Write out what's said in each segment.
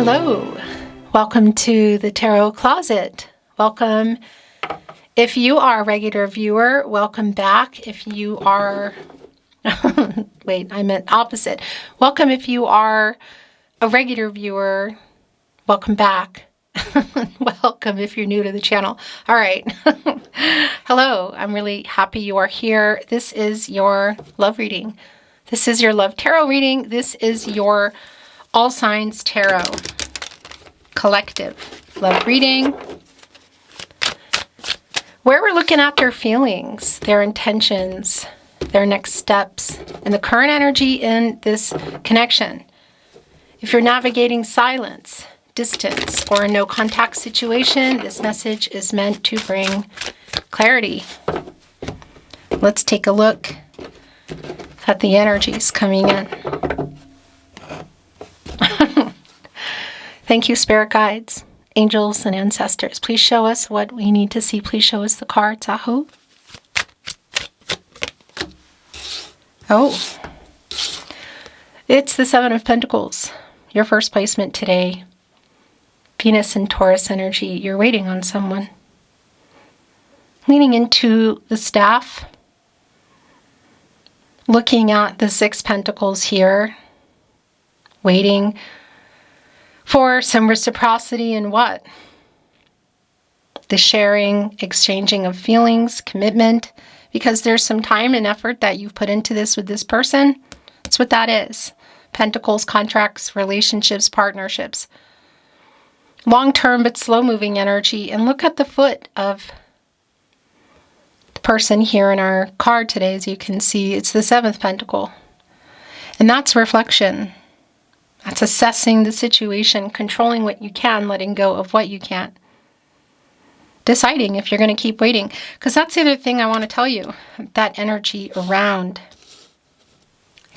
Hello, welcome to the Tarot Closet. Welcome. If you are a regular viewer, welcome back. If you are, wait, I meant opposite. Welcome if you are a regular viewer, welcome back. Welcome if you're new to the channel. All right. Hello, I'm really happy you are here. This is your love reading. This is your love tarot reading. This is your All Signs Tarot collective love reading, where we're looking at their feelings, their intentions, their next steps, and the current energy in this connection. If you're navigating silence, distance, or a no contact situation, this message is meant to bring clarity. Let's take a look at the energies coming in. Thank you, spirit guides, angels, and ancestors. Please show us what we need to see. Please show us the cards. Aho. Oh, it's the Seven of Pentacles. Your first placement today. Venus and Taurus energy. You're waiting on someone. Leaning into the staff. Looking at the Six Pentacles here. Waiting for some reciprocity in what? The sharing, exchanging of feelings, commitment, because there's some time and effort that you've put into this with this person. That's what that is. Pentacles, contracts, relationships, partnerships. Long-term but slow-moving energy. And look at the foot of the person here in our card today. As you can see, it's the Seventh Pentacle. And that's reflection. That's assessing the situation, controlling what you can, letting go of what you can't. Deciding if you're going to keep waiting. Because that's the other thing I want to tell you. That energy around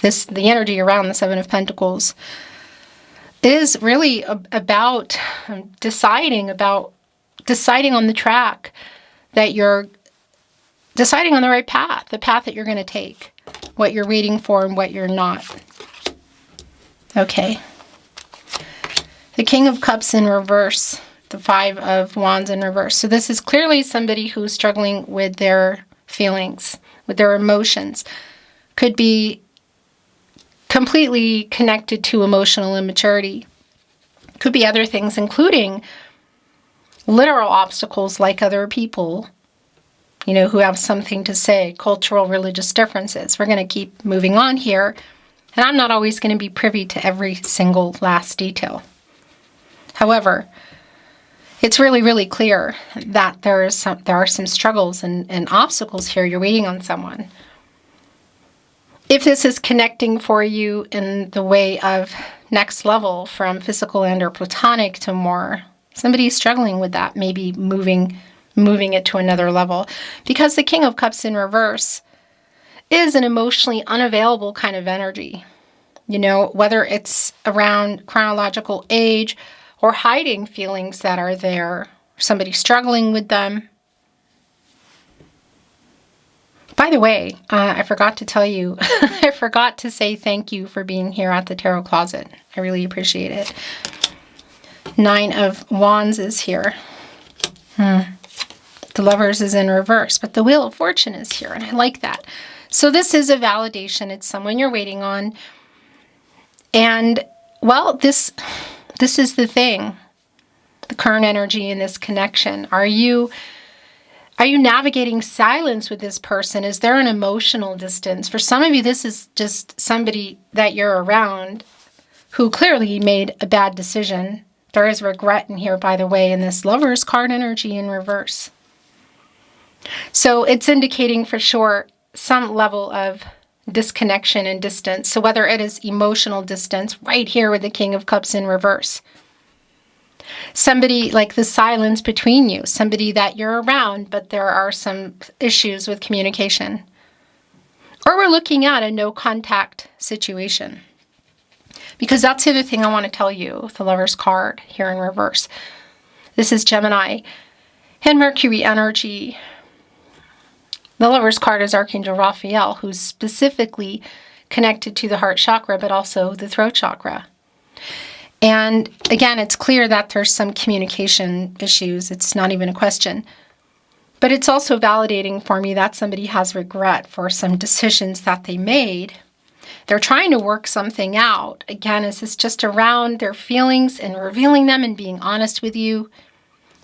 this, the energy around the Seven of Pentacles is really about deciding on the track that you're deciding on the right path, the path that you're going to take, what you're waiting for and what you're not. Okay. The King of Cups in reverse, the Five of Wands in reverse. So this is clearly somebody who's struggling with their feelings, with their emotions. Could be completely connected to emotional immaturity. Could be other things, including literal obstacles like other people, you know, who have something to say, cultural, religious differences. We're going to keep moving on here. And I'm not always going to be privy to every single last detail. However, it's really, really clear that there are some struggles and obstacles here. You're waiting on someone. If this is connecting for you in the way of next level, from physical and or platonic to more, somebody's struggling with that, maybe moving it to another level. Because the King of Cups in reverse is an emotionally unavailable kind of energy. You know, whether it's around chronological age or hiding feelings that are there, somebody struggling with them. By the way, I forgot to tell you, I forgot to say thank you for being here at the Tarot Closet. I really appreciate it. Nine of Wands is here. The Lovers is in reverse, but the Wheel of Fortune is here, and I like that. So this is a validation. It's someone you're waiting on. And, well, this is the thing. The current energy in this connection. Are you navigating silence with this person? Is there an emotional distance? For some of you, this is just somebody that you're around who clearly made a bad decision. There is regret in here, by the way, in this Lovers card energy in reverse. So it's indicating for sure some level of disconnection and distance. So whether it is emotional distance, right here with the King of Cups in reverse. Somebody like the silence between you, somebody that you're around, but there are some issues with communication. Or we're looking at a no contact situation. Because that's the other thing I want to tell you, the Lovers card here in reverse. This is Gemini and Mercury energy. The Lovers card is Archangel Raphael, who's specifically connected to the heart chakra, but also the throat chakra. And again, it's clear that there's some communication issues. It's not even a question. But it's also validating for me that somebody has regret for some decisions that they made. They're trying to work something out. Again, is this just around their feelings and revealing them and being honest with you?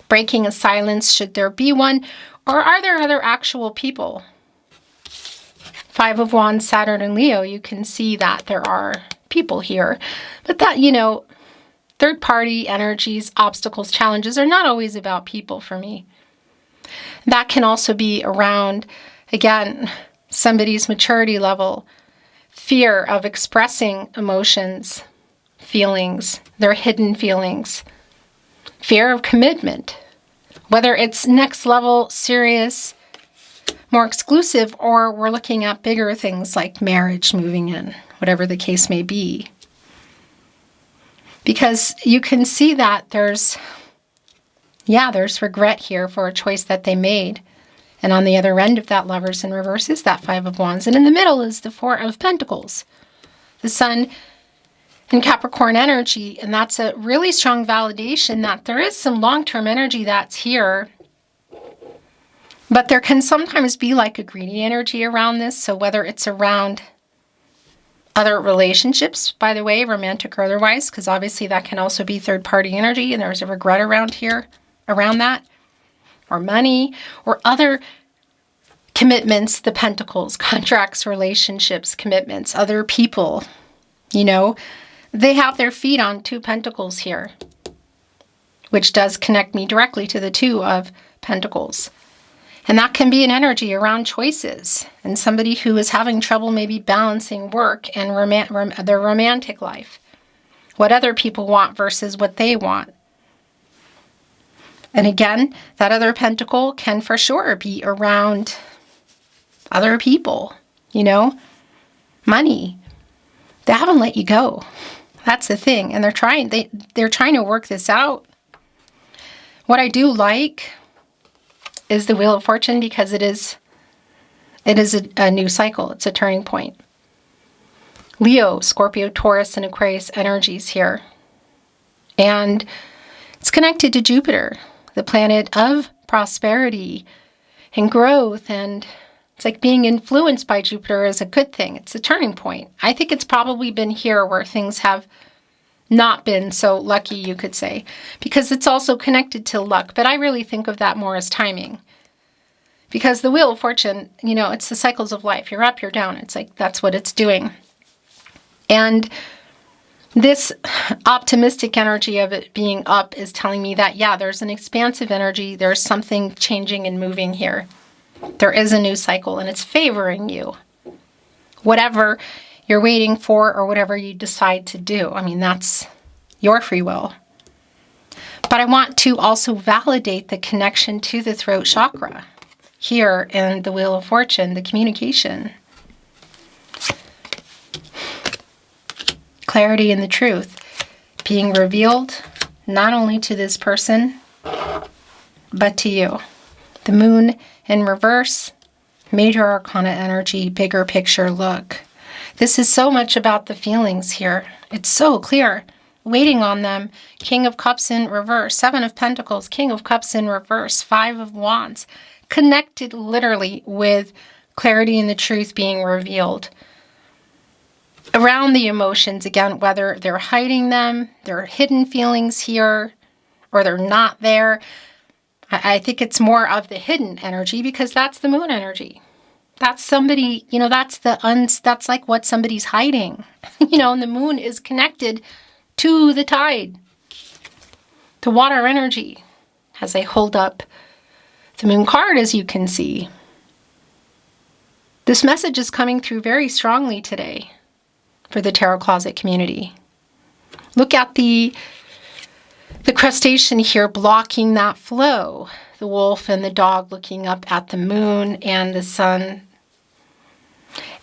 Breaking a silence, should there be one? Or are there other actual people? Five of Wands, Saturn, and Leo, you can see that there are people here. But that, third-party energies, obstacles, challenges are not always about people for me. That can also be around, again, somebody's maturity level, fear of expressing emotions, feelings, their hidden feelings, fear of commitment, whether it's next level, serious, more exclusive, or we're looking at bigger things like marriage moving in, whatever the case may be. Because you can see that there's regret here for a choice that they made. And on the other end of that Lovers in reverse is that Five of Wands. And in the middle is the Four of Pentacles. The Sun in Capricorn energy. And that's a really strong validation that there is some long-term energy that's here. But there can sometimes be like a greedy energy around this. So whether it's around other relationships, by the way, romantic or otherwise, because obviously that can also be third-party energy, and there's a regret around that, or money, or other commitments, the Pentacles, contracts, relationships, commitments, other people, they have their feet on two Pentacles here, which does connect me directly to the Two of Pentacles. And that can be an energy around choices and somebody who is having trouble maybe balancing work and their romantic life. What other people want versus what they want. And again, that other pentacle can for sure be around other people, money. They haven't let you go. That's the thing. And they're trying to work this out. What I do like is the Wheel of Fortune, because it is a new cycle. It's a turning point. Leo, Scorpio, Taurus, and Aquarius energies here. And it's connected to Jupiter, the planet of prosperity and growth. And it's like being influenced by Jupiter is a good thing. It's a turning point. I think it's probably been here where things have not been so lucky, you could say, because it's also connected to luck. But I really think of that more as timing, because the Wheel of Fortune, it's the cycles of life. You're up, you're down. It's like that's what it's doing. And this optimistic energy of it being up is telling me that, there's an expansive energy. There's something changing and moving here. There is a new cycle, and it's favoring you. Whatever you're waiting for or whatever you decide to do. That's your free will. But I want to also validate the connection to the throat chakra here in the Wheel of Fortune, the communication. Clarity and the truth being revealed not only to this person, but to you. The Moon in reverse, major arcana energy, bigger picture look. This is so much about the feelings here. It's so clear. Waiting on them. King of Cups in reverse. Seven of Pentacles. King of Cups in reverse. Five of Wands. Connected literally with clarity and the truth being revealed. Around the emotions, again, whether they're hiding them, their hidden feelings here, or they're not there. I think it's more of the hidden energy, because that's the Moon energy. That's somebody, that's like what somebody's hiding. And the Moon is connected to the tide, to water energy. As I hold up the Moon card, as you can see, this message is coming through very strongly today for the Tarot Closet community. Look at the crustacean here blocking that flow. The wolf and the dog looking up at the moon and the sun.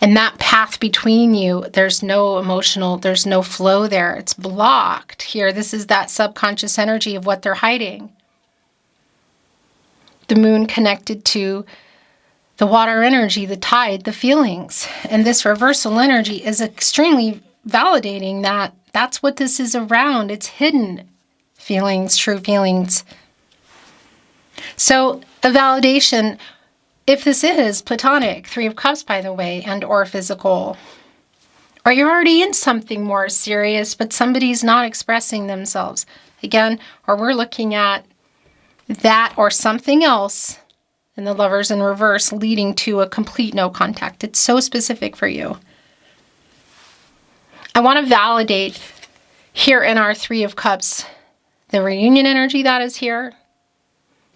And that path between you, there's no flow there. It's blocked here. This is that subconscious energy of what they're hiding. The moon connected to the water energy, the tide, the feelings. And this reversal energy is extremely validating that That's what this is around. It's hidden feelings, true feelings. So a validation, if this is platonic, Three of Cups, by the way, and or physical, or you're already in something more serious, but somebody's not expressing themselves. Again, or we're looking at that or something else in the Lovers in reverse leading to a complete no contact. It's so specific for you. I want to validate here in our Three of Cups the reunion energy that is here,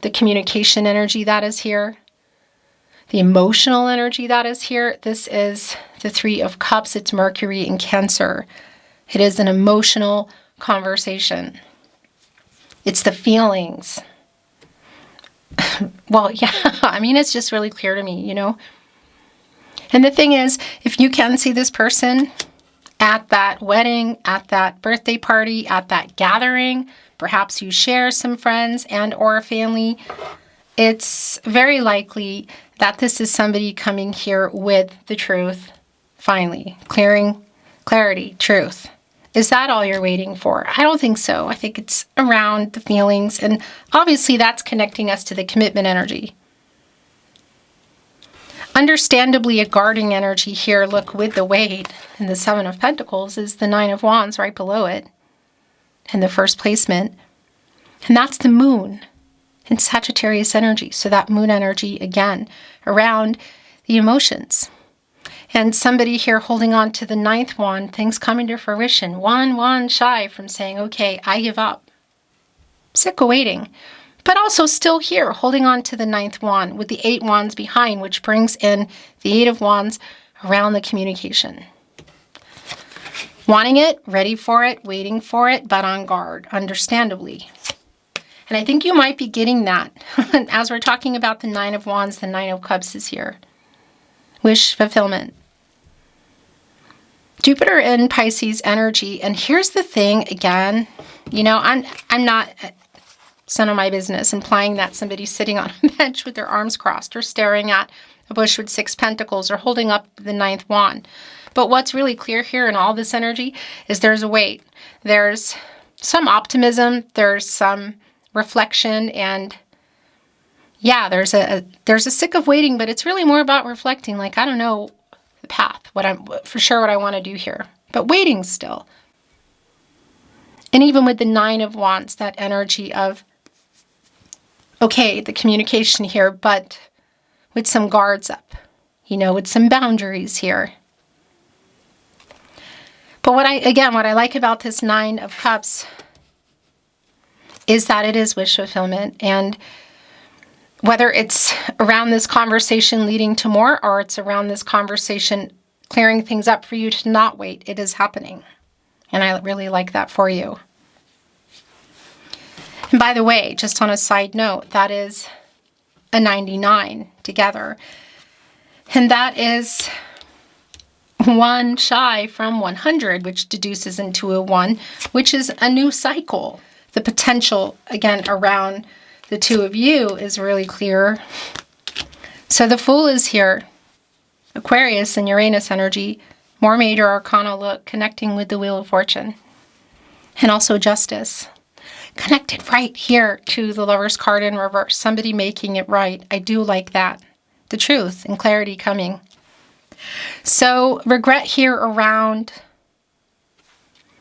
the communication energy that is here, the emotional energy that is here. This is the Three of Cups. It's Mercury in Cancer. It is an emotional conversation. It's the feelings. Well, yeah, I mean, it's just really clear to me, you know. And the thing is, if you can see this person at that wedding, at that birthday party, at that gathering, perhaps you share some friends and or family, it's very likely that this is somebody coming here with the truth, finally, clarity, truth. Is that all you're waiting for? I don't think so. I think it's around the feelings, and obviously that's connecting us to the commitment energy. Understandably, a guarding energy here, look, with the weight, and the Seven of Pentacles is the Nine of Wands right below it, and the first placement, and that's the moon in Sagittarius energy. So that moon energy, again, around the emotions. And somebody here holding on to the ninth wand, things coming to fruition. One wand shy from saying, okay, I give up. Sick of waiting. But also still here, holding on to the ninth wand with the 8 wands behind, which brings in the 8 of wands around the communication. Wanting it, ready for it, waiting for it, but on guard, understandably. And I think you might be getting that. As we're talking about the 9 of wands, the 9 of cups is here. Wish fulfillment. Jupiter in Pisces energy. And here's the thing, again, you know, I'm not, it's none of my business implying that somebody's sitting on a bench with their arms crossed or staring at a bush with 6 pentacles or holding up the 9th wand. But what's really clear here in all this energy is there's a weight. There's some optimism. There's some reflection, and yeah, there's a sick of waiting, but it's really more about reflecting. Like, I don't know the path, what I want to do here, but waiting still. And even with the 9 of wands, that energy of, okay, the communication here, but with some guards up, you know, with some boundaries here. But what I like about this 9 of cups is that it is wish fulfillment. And whether it's around this conversation leading to more, or it's around this conversation clearing things up for you to not wait, it is happening. And I really like that for you. And by the way, just on a side note, that is a 99 together. And that is 1 shy from 100, which deduces into a 1, which is a new cycle. The potential, again, around the two of you is really clear. So the Fool is here. Aquarius and Uranus energy. More major arcana, look, connecting with the Wheel of Fortune. And also Justice. Connected right here to the Lover's card in reverse. Somebody making it right. I do like that. The truth and clarity coming. So regret here around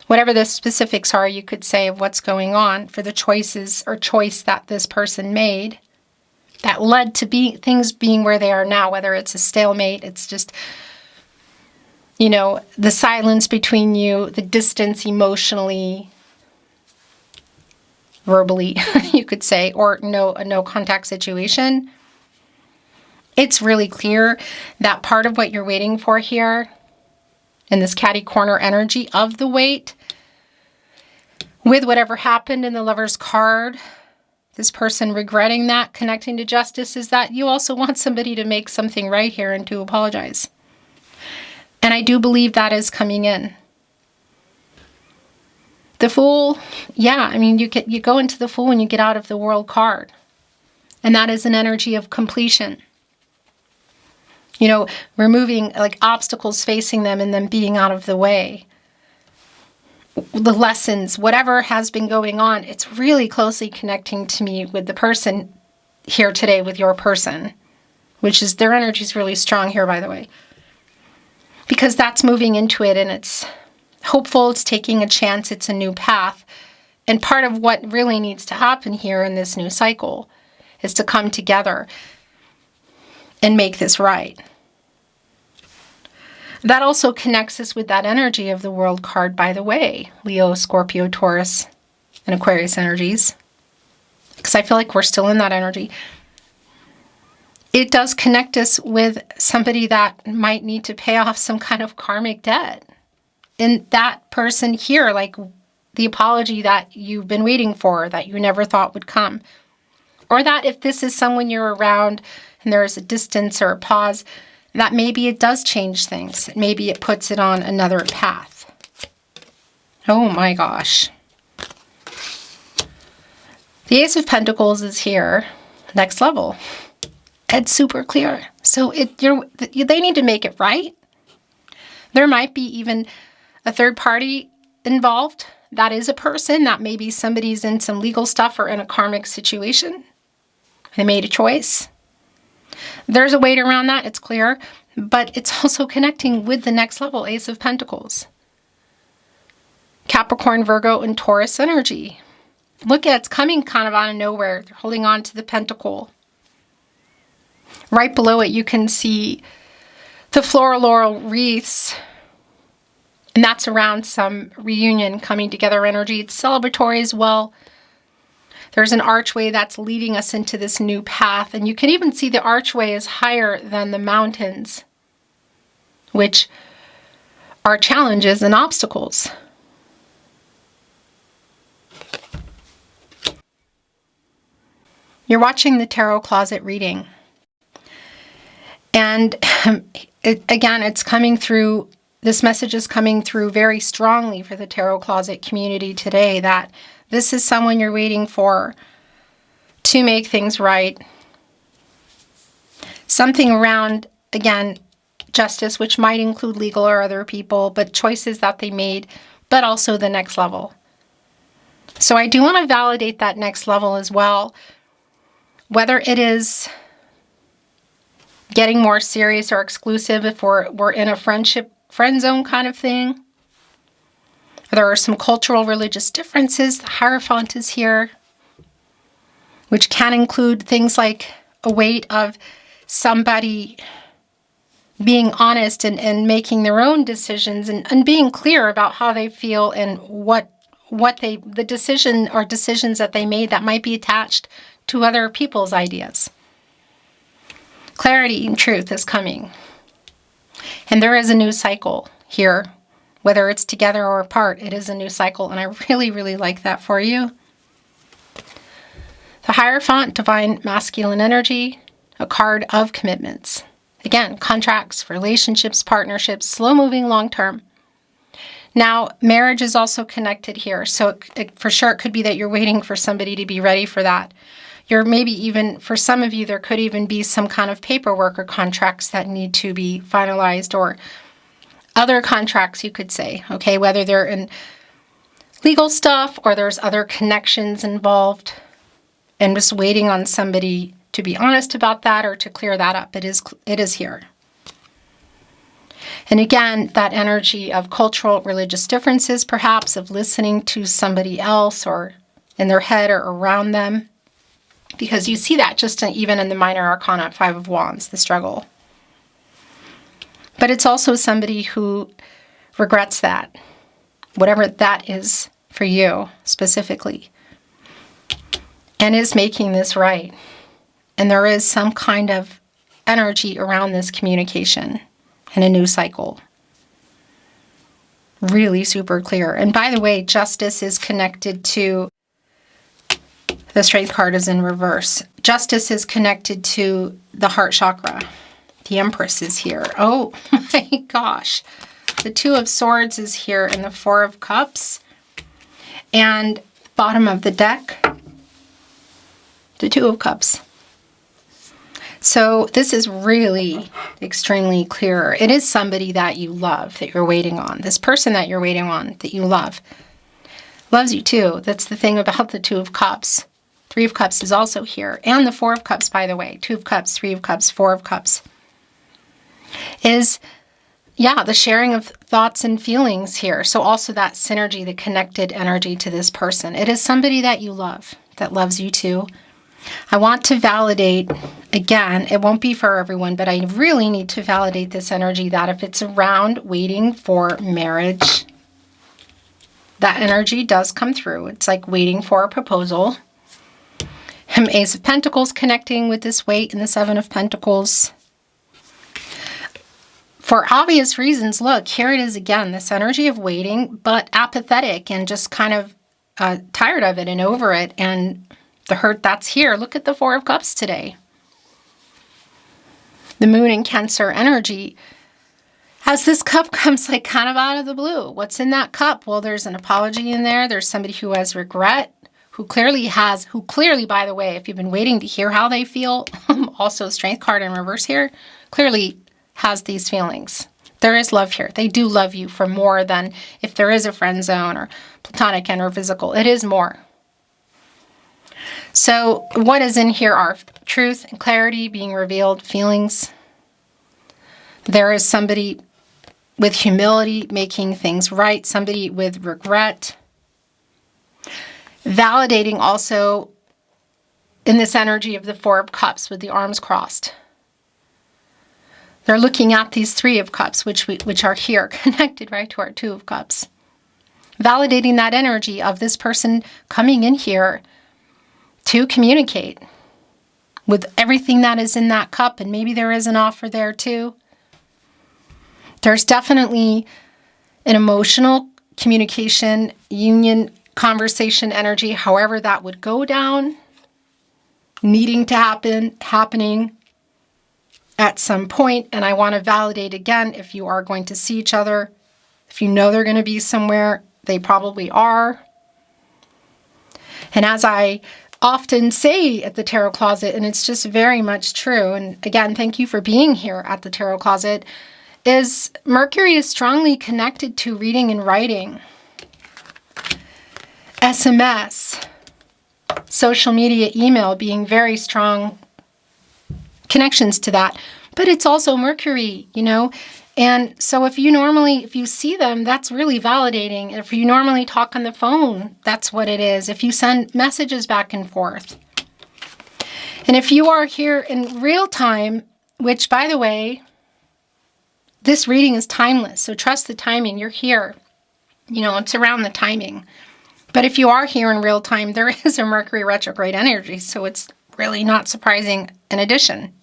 whatever the specifics are, you could say, of what's going on for the choices or choice that this person made that led to things being where they are now, whether it's a stalemate, it's just, you know, the silence between you, the distance emotionally, verbally, you could say, or a no contact situation. It's really clear that part of what you're waiting for here in this catty corner energy of the weight, with whatever happened in the Lover's card, this person regretting that, connecting to Justice, is that you also want somebody to make something right here and to apologize. And I do believe that is coming in. The Fool, yeah, I mean, you go into the Fool when you get out of the World card. And that is an energy of completion. You know, removing like obstacles facing them and them being out of the way. the lessons, whatever has been going on, it's really closely connecting to me with the person here today, with your person, which is, their energy is really strong here, by the way, because that's moving into it, and it's hopeful, it's taking a chance, it's a new path. And part of what really needs to happen here in this new cycle is to come together and make this right. That also connects us with that energy of the World card, by the way. Leo, Scorpio, Taurus, and Aquarius energies. Because I feel like we're still in that energy. It does connect us with somebody that might need to pay off some kind of karmic debt. And that person here, like the apology that you've been waiting for, that you never thought would come. Or that if this is someone you're around and there's a distance or a pause, that maybe it does change things. Maybe it puts it on another path. Oh my gosh. The Ace of Pentacles is here. Next level. It's super clear. So they need to make it right. There might be even a third party involved. That is a person. That maybe somebody's in some legal stuff or in a karmic situation. They made a choice. There's a way around that, it's clear, but it's also connecting with the next level, Ace of Pentacles. Capricorn, Virgo, and Taurus energy. Look at, it's coming kind of out of nowhere. They're holding on to the pentacle. Right below it, you can see the floral laurel wreaths, and that's around some reunion, coming together energy. It's celebratory as well. There's an archway that's leading us into this new path. And you can even see the archway is higher than the mountains, which are challenges and obstacles. You're watching the Tarot Closet reading. And again, it's coming through, this message is coming through very strongly for the Tarot Closet community today, that this is someone you're waiting for to make things right. Something around, again, justice, which might include legal or other people, but choices that they made, but also the next level. So I do want to validate that next level as well. Whether it is getting more serious or exclusive, if we're in a friend zone kind of thing. There are some cultural, religious differences. The Hierophant is here, which can include things like a weight of somebody being honest and making their own decisions and being clear about how they feel and the decision or decisions that they made that might be attached to other people's ideas. Clarity and truth is coming. And there is a new cycle here. Whether it's together or apart, it is a new cycle, and I really, really like that for you. The Hierophant, divine masculine energy, a card of commitments. Again, contracts, relationships, partnerships, slow-moving, long-term. Now, marriage is also connected here, so for sure it could be that you're waiting for somebody to be ready for that. You're maybe even, for some of you, there could even be some kind of paperwork or contracts that need to be finalized, or other contracts, you could say, okay, whether they're in legal stuff or there's other connections involved, and just waiting on somebody to be honest about that or to clear that up. It is here. And again, that energy of cultural, religious differences, perhaps, of listening to somebody else or in their head or around them, because you see that just even in the minor arcana, Five of Wands, the struggle. But it's also somebody who regrets that, whatever that is for you specifically, and is making this right. And there is some kind of energy around this communication and a new cycle. Really super clear. And by the way, justice is connected to, the Strength card is in reverse. Justice is connected to the heart chakra. The Empress is here. Oh my gosh. The Two of Swords is here and the Four of Cups. And bottom of the deck, the Two of Cups. So this is really extremely clear. It is somebody that you love, that you're waiting on. This person that you're waiting on, that you love. Loves you too. That's the thing about the Two of Cups. Three of Cups is also here. And the Four of Cups, by the way. Two of Cups, Three of Cups, Four of Cups. Is, yeah, the sharing of thoughts and feelings here. So also that synergy, the connected energy to this person. It is somebody that you love, that loves you too. I want to validate, again, it won't be for everyone, but I really need to validate this energy that if it's around waiting for marriage, that energy does come through. It's like waiting for a proposal. Ace of Pentacles connecting with this weight and the Seven of Pentacles. For obvious reasons, look, here it is again, this energy of waiting, but apathetic and just kind of tired of it and over it, and the hurt that's here. Look at the Four of Cups today. The Moon in Cancer energy. As this cup comes like kind of out of the blue. What's in that cup? Well, there's an apology in there. There's somebody who has regret, who clearly, by the way, if you've been waiting to hear how they feel, also Strength card in reverse here, clearly has these feelings. There is love here. They do love you for more than if there is a friend zone or platonic and or physical. It is more. So what is in here are truth and clarity being revealed, feelings. There is somebody with humility making things right, somebody with regret. Validating also in this energy of the Four of Cups with the arms crossed. They're looking at these Three of Cups, which are here, connected right to our Two of Cups. Validating that energy of this person coming in here to communicate with everything that is in that cup, and maybe there is an offer there too. There's definitely an emotional communication, union, conversation energy, however that would go down, needing to happen, happening at some point. And I want to validate again, if you are going to see each other, if you know they're going to be somewhere, they probably are. And as I often say at the Tarot Closet, and it's just very much true, and again, thank you for being here at the Tarot Closet, is Mercury is strongly connected to reading and writing, SMS, social media, email being very strong connections to that. But it's also Mercury, you know, and so if you see them, that's really validating. If you normally talk on the phone, that's what it is. If you send messages back and forth. And if you are here in real time, which by the way, this reading is timeless. So trust the timing. You're here. You know, it's around the timing. But if you are here in real time, there is a Mercury retrograde energy. So it's really not surprising in addition.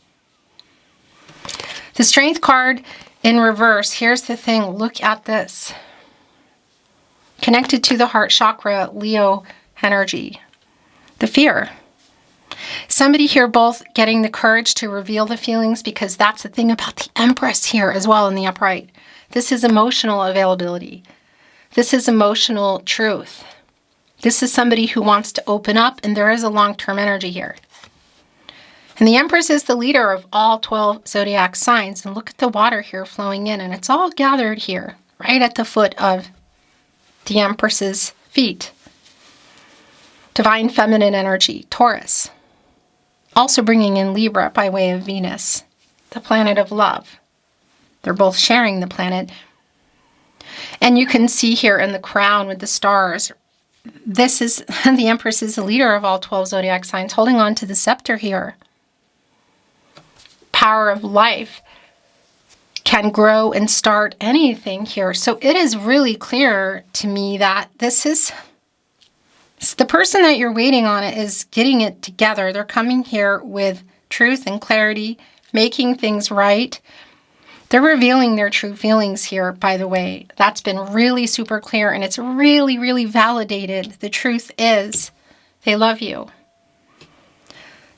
The Strength card in reverse, here's the thing, look at this. Connected to the heart chakra, Leo energy. The fear. Somebody here both getting the courage to reveal the feelings, because that's the thing about the Empress here as well in the upright. This is emotional availability. This is emotional truth. This is somebody who wants to open up, and there is a long-term energy here. And the Empress is the leader of all 12 zodiac signs. And look at the water here flowing in. And it's all gathered here, right at the foot of the Empress's feet. Divine feminine energy, Taurus. Also bringing in Libra by way of Venus, the planet of love. They're both sharing the planet. And you can see here in the crown with the stars, this is, the Empress is the leader of all 12 zodiac signs, holding on to the scepter here. Power of life can grow and start anything here. So it is really clear to me that this is the person that you're waiting on is getting it together. They're coming here with truth and clarity, making things right. They're revealing their true feelings here, by the way. That's been really super clear, and it's really, really validated. The truth is they love you.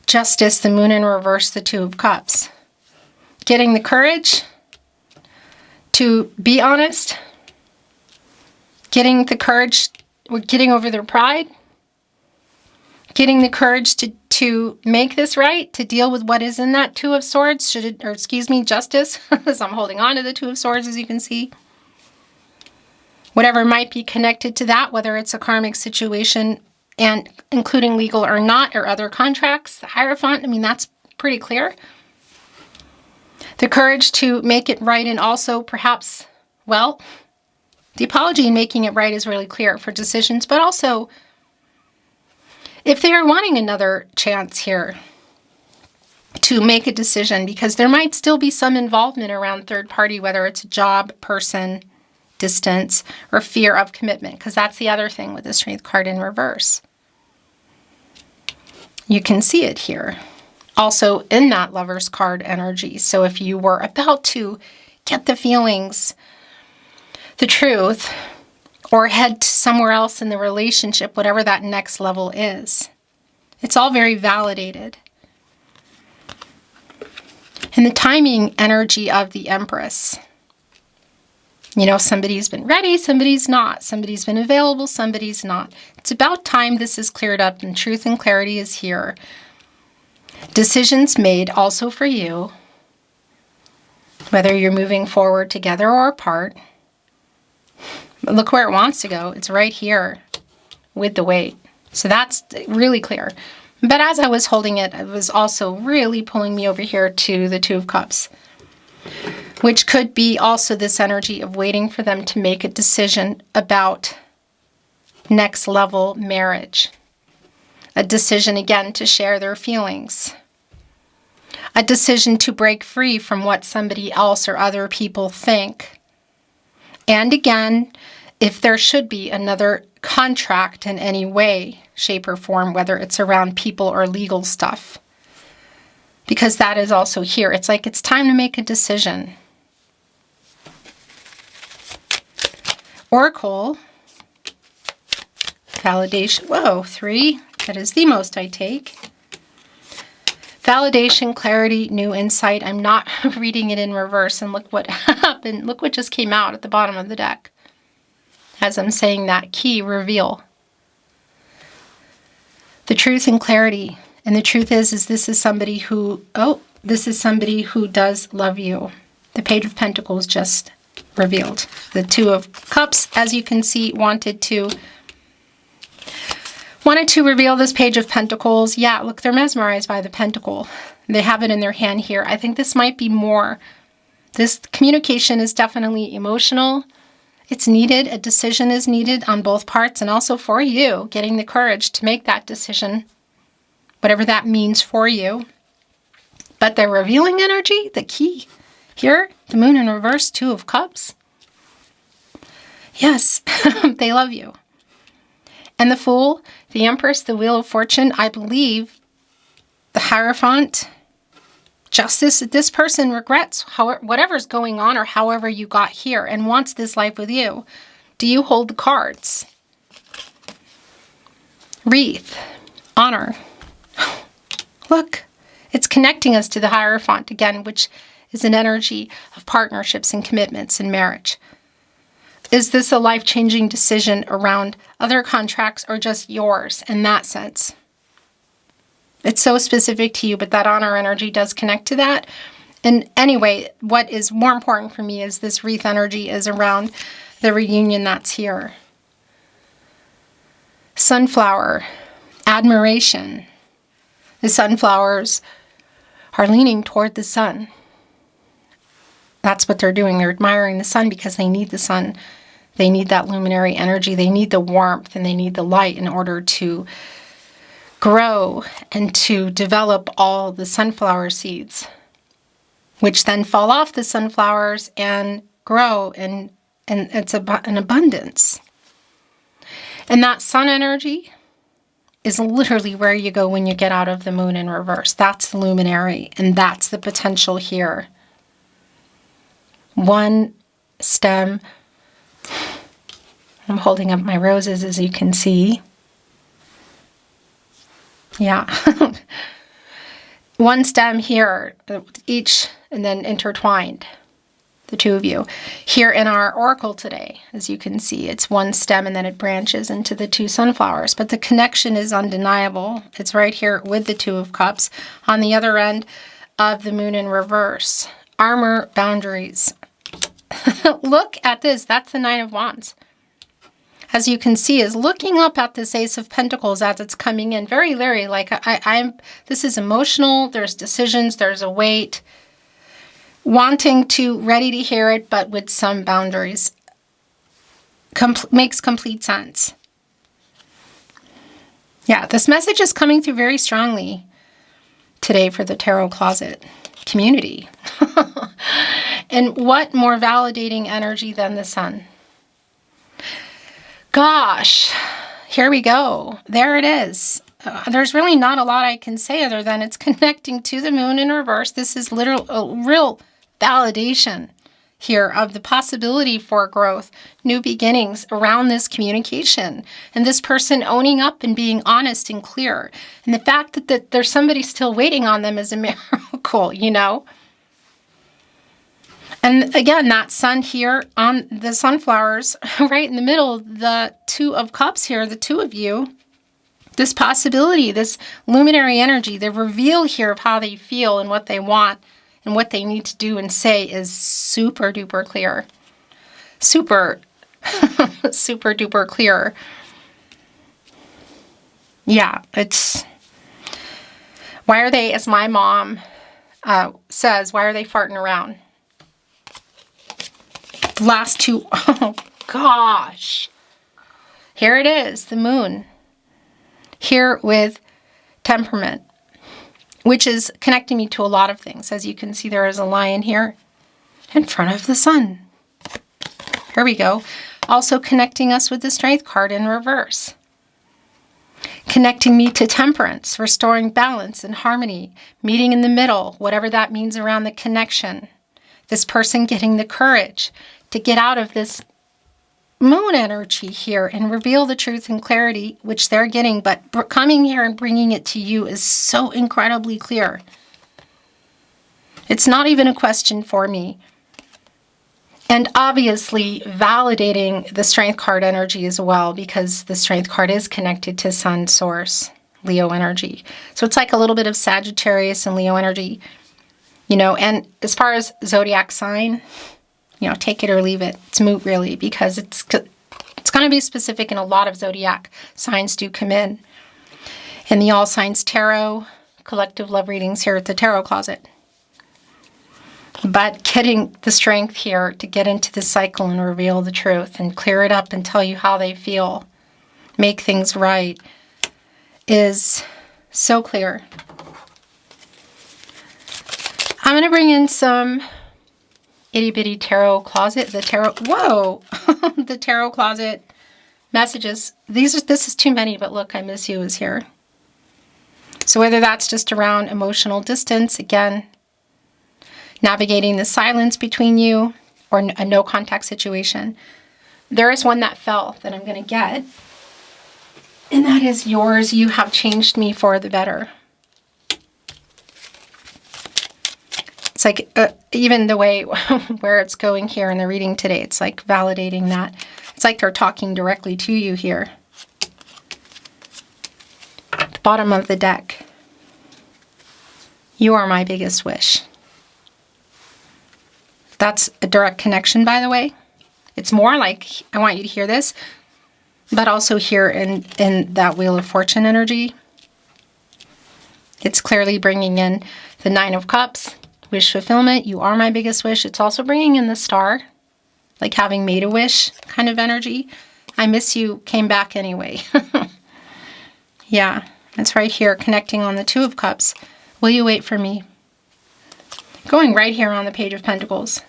Justice, the Moon in reverse, the Two of Cups. Getting the courage to be honest. Getting the courage, getting over their pride. Getting the courage to make this right, to deal with what is in that Two of Swords, justice, as I'm holding on to the Two of Swords, as you can see. Whatever might be connected to that, whether it's a karmic situation and including legal or not, or other contracts, the Hierophant, I mean, that's pretty clear. The courage to make it right, and also perhaps, well, the apology in making it right is really clear for decisions, but also if they are wanting another chance here to make a decision, because there might still be some involvement around third party, whether it's a job, person, distance, or fear of commitment, because that's the other thing with the Strength card in reverse. You can see it here. Also in that Lover's card energy. So if you were about to get the feelings, the truth, or head somewhere else in the relationship, whatever that next level is, it's all very validated. And the timing energy of the Empress. You know, somebody's been ready, somebody's not. Somebody's been available, somebody's not. It's about time this is cleared up and truth and clarity is here. Decisions made also for you, whether you're moving forward together or apart. But look where it wants to go. It's right here with the weight. So that's really clear. But as I was holding it, it was also really pulling me over here to the Two of Cups, which could be also this energy of waiting for them to make a decision about next level marriage. A decision, again, to share their feelings. A decision to break free from what somebody else or other people think. And again, if there should be another contract in any way, shape, or form, whether it's around people or legal stuff. Because that is also here. It's like it's time to make a decision. Oracle. Validation. Whoa, 3. That is the most I take. Validation, clarity, new insight. I'm not reading it in reverse. And look what happened. Look what just came out at the bottom of the deck. As I'm saying that, key, reveal. The truth and clarity. And the truth is this is somebody who, this is somebody who does love you. The Page of Pentacles just revealed. The Two of Cups, as you can see, wanted to reveal this Page of Pentacles. Yeah, look, they're mesmerized by the pentacle. They have it in their hand here. I think this might be more. This communication is definitely emotional. It's needed. A decision is needed on both parts, and also for you, getting the courage to make that decision, whatever that means for you. But the revealing energy, the key here, the Moon in reverse, Two of Cups. Yes, they love you. And the Fool, the Empress, the Wheel of Fortune, I believe the Hierophant, Justice, this person regrets whatever's going on or however you got here and wants this life with you. Do you hold the cards? Wreath, honor. Look, it's connecting us to the Hierophant again, which is an energy of partnerships and commitments and marriage. Is this a life-changing decision around other contracts or just yours in that sense? It's so specific to you, but that honor energy does connect to that. And anyway, what is more important for me is this wreath energy is around the reunion that's here. Sunflower, admiration. The sunflowers are leaning toward the sun. That's what they're doing. They're admiring the sun because they need the sun. They need that luminary energy. They need the warmth and they need the light in order to grow and to develop all the sunflower seeds, which then fall off the sunflowers and grow, and it's an abundance. And that sun energy is literally where you go when you get out of the Moon in reverse. That's the luminary, and that's the potential here. One stem. I'm holding up my roses, as you can see. Yeah. One stem here, each, and then intertwined, the two of you. Here in our oracle today, as you can see, it's one stem and then it branches into the two sunflowers. But the connection is undeniable. It's right here with the Two of Cups on the other end of the Moon in reverse. Armor, boundaries. Look at this. That's the Nine of Wands. as you can see, is looking up at this Ace of Pentacles as it's coming in. Very leery, like this is emotional, there's decisions, there's a weight. Wanting to, ready to hear it, but with some boundaries. Makes complete sense. Yeah, this message is coming through very strongly today for the Tarot Closet community. And what more validating energy than the Sun? Gosh, here we go. There it is. There's really not a lot I can say other than it's connecting to the Moon in reverse. This is literal, a real validation here of the possibility for growth, new beginnings around this communication, and this person owning up and being honest and clear. And the fact that there's somebody still waiting on them is a miracle, you know? And again, that Sun here on the sunflowers, right in the middle, the Two of Cups here, the two of you, this possibility, this luminary energy, the reveal here of how they feel and what they want and what they need to do and say is super duper clear. Super, super duper clear. Yeah, it's... Why are they, as my mom says, why are they farting around? The last two, oh gosh. Here it is, the Moon. Here with temperament, which is connecting me to a lot of things. As you can see, there is a lion here in front of the Sun. Here we go. Also connecting us with the Strength card in reverse. Connecting me to temperance, restoring balance and harmony, meeting in the middle, whatever that means around the connection. This person getting the courage to get out of this Moon energy here and reveal the truth and clarity, which they're getting, but coming here and bringing it to you is so incredibly clear. It's not even a question for me. And obviously validating the Strength card energy as well, because the Strength card is connected to Sun source, Leo energy. So it's like a little bit of Sagittarius and Leo energy, you know. And as far as zodiac sign, you know, take it or leave it. It's moot, really, because it's going to be specific, and a lot of zodiac signs do come in the All Signs Tarot collective love readings here at the Tarot Closet. But getting the strength here to get into the cycle and reveal the truth and clear it up and tell you how they feel, make things right, is so clear. I'm going to bring in some itty bitty Tarot Closet, the Tarot Closet messages. This is too many, but look, I miss you is here. So whether that's just around emotional distance, again, navigating the silence between you, or a no contact situation, there is one that fell that I'm going to get, and that is yours. You have changed me for the better. It's like even the way where it's going here in the reading today, it's like validating that. It's like they're talking directly to you here. At the bottom of the deck. You are my biggest wish. That's a direct connection, by the way. It's more like, I want you to hear this, but also here in that Wheel of Fortune energy. It's clearly bringing in the Nine of Cups. Wish fulfillment, you are my biggest wish. It's also bringing in the Star, like having made a wish kind of energy. I miss you came back anyway. Yeah, it's right here connecting on the Two of Cups. Will you wait for me? Going right here on the Page of Pentacles.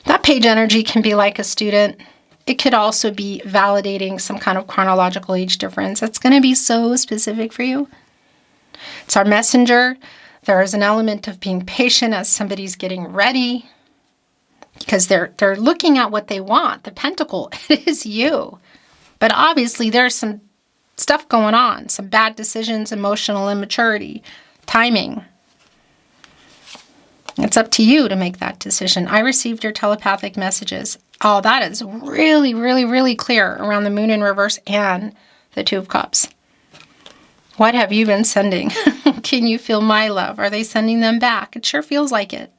That page energy can be like a student. It could also be validating some kind of chronological age difference. It's going to be so specific for you. It's our messenger. There is an element of being patient as somebody's getting ready, because they're looking at what they want. The Pentacle, it is you. But obviously there's some stuff going on, some bad decisions, emotional immaturity, timing. It's up to you to make that decision. I received your telepathic messages. Oh, that is really, really, really clear around the Moon in reverse and the Two of Cups. What have you been sending? Can you feel my love? Are they sending them back? It sure feels like it.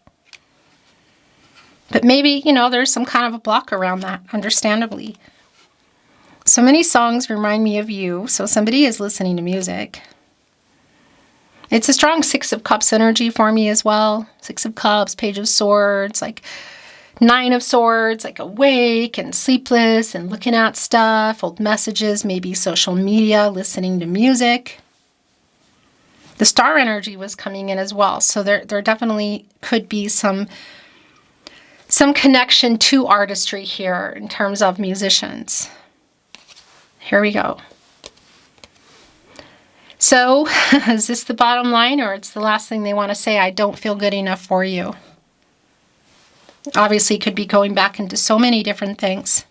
But maybe, you know, there's some kind of a block around that, understandably. So many songs remind me of you. So somebody is listening to music. It's a strong Six of Cups energy for me as well. Six of Cups, Page of Swords, like Nine of Swords, like awake and sleepless and looking at stuff, old messages, maybe social media, listening to music. The Star energy was coming in as well. So there definitely could be some connection to artistry here in terms of musicians. Here we go. So, is this the bottom line, or it's the last thing they want to say? I don't feel good enough for you. Obviously, could be going back into so many different things.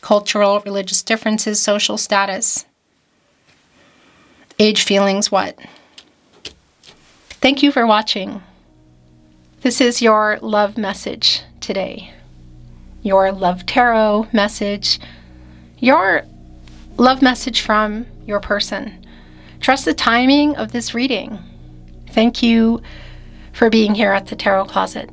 Cultural, religious differences, social status. Age, feelings, what? Thank you for watching. This is your love message today. Your love tarot message. Your love message from your person. Trust the timing of this reading. Thank you for being here at the Tarot Closet.